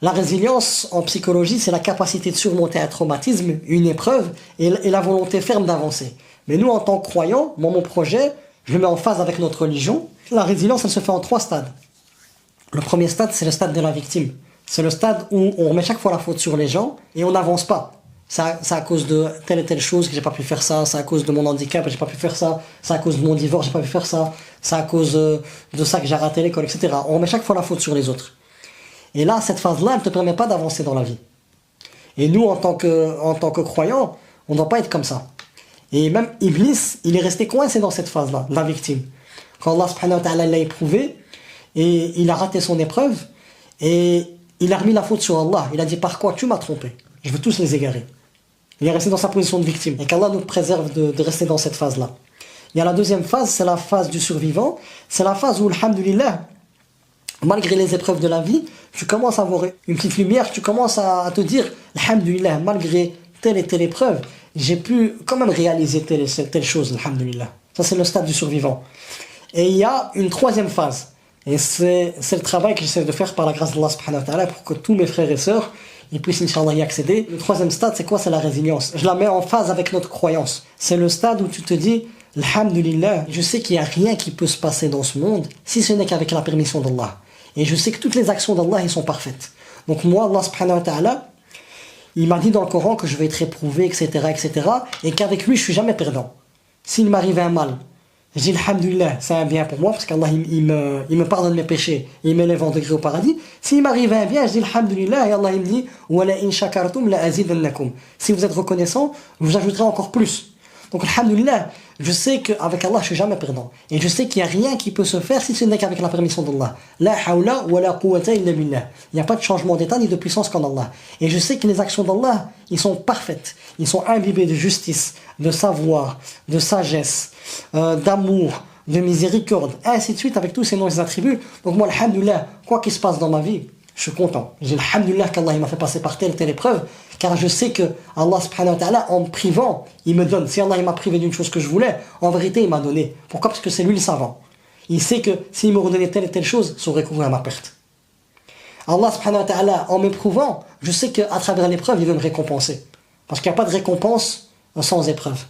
La résilience en psychologie, c'est la capacité de surmonter un traumatisme, une épreuve, et la volonté ferme d'avancer. Mais nous, en tant que croyants, moi, mon projet, je le mets en phase avec notre religion. La résilience, elle se fait en 3 stades. Le premier stade, c'est le stade de la victime. C'est le stade où on remet chaque fois la faute sur les gens et on n'avance pas. C'est à cause de telle et telle chose que j'ai pas pu faire ça, c'est à cause de mon handicap que j'ai pas pu faire ça, c'est à cause de mon divorce j'ai pas pu faire ça, c'est à cause de ça que j'ai raté l'école, etc. On remet chaque fois la faute sur les autres. Et là, cette phase-là, elle ne te permet pas d'avancer dans la vie. Et nous, en tant que croyants, on ne doit pas être comme ça. Et même Iblis, il est resté coincé dans cette phase-là, la victime. Quand Allah subhanahu wa ta'ala l'a éprouvé, et il a raté son épreuve, et il a remis la faute sur Allah. Il a dit, par quoi tu m'as trompé? Je veux tous les égarer. Il est resté dans sa position de victime. Et qu'Allah nous préserve de rester dans cette phase-là. Il y a la deuxième phase, c'est la phase du survivant. C'est la phase où, alhamdulillah, malgré les épreuves de la vie, tu commences à avoir une petite lumière, tu commences à te dire, alhamdulillah, malgré telle et telle épreuve, j'ai pu quand même réaliser telle chose, alhamdulillah. Ça, c'est le stade du survivant. Et il y a une troisième phase. Et c'est le travail que j'essaie de faire par la grâce d'Allah subhanahu wa ta'ala pour que tous mes frères et sœurs ils puissent Inch'Allah y accéder. Le troisième stade, c'est quoi? C'est la résilience. Je la mets en phase avec notre croyance. C'est le stade où tu te dis, alhamdulillah, je sais qu'il n'y a rien qui peut se passer dans ce monde si ce n'est qu'avec la permission d'Allah. Et je sais que toutes les actions d'Allah, elles sont parfaites. Donc moi, Allah subhanahu wa ta'ala, il m'a dit dans le Coran que je vais être éprouvé, etc., etc., et qu'avec lui, je suis jamais perdant. S'il m'arrive un mal, je dis alhamdulillah, c'est un bien pour moi, parce qu'Allah il me pardonne mes péchés, il m'élève en degré au paradis. S'il m'arrive un bien, je dis alhamdulillah, et Allah il me dit wala in shakartum la azidannakum. Si vous êtes reconnaissant, je vous ajouterai encore plus. Donc alhamdulillah, je sais qu'avec Allah je suis jamais perdant. Et je sais qu'il n'y a rien qui peut se faire si ce n'est qu'avec la permission d'Allah. La hawla wa la quwwata illa billah. Il n'y a pas de changement d'état ni de puissance qu'en Allah. Et je sais que les actions d'Allah, ils sont parfaites. Ils sont imbibés de justice, de savoir, de sagesse, d'amour, de miséricorde, ainsi de suite avec tous ces noms et ces attributs. Donc moi, alhamdulillah, quoi qu'il se passe dans ma vie, je suis content. J'ai alhamdulillah qu'Allah m'a fait passer par telle et telle épreuve, car je sais que Allah subhanahu wa ta'ala, en me privant, il me donne. Si Allah il m'a privé d'une chose que je voulais, en vérité il m'a donné. Pourquoi? Parce que c'est lui le savant. Il sait que s'il me redonnait telle et telle chose, ça aurait couvert ma perte. Allah subhanahu wa ta'ala, en m'éprouvant, je sais qu'à travers l'épreuve, il veut me récompenser. Parce qu'il n'y a pas de récompense sans épreuve.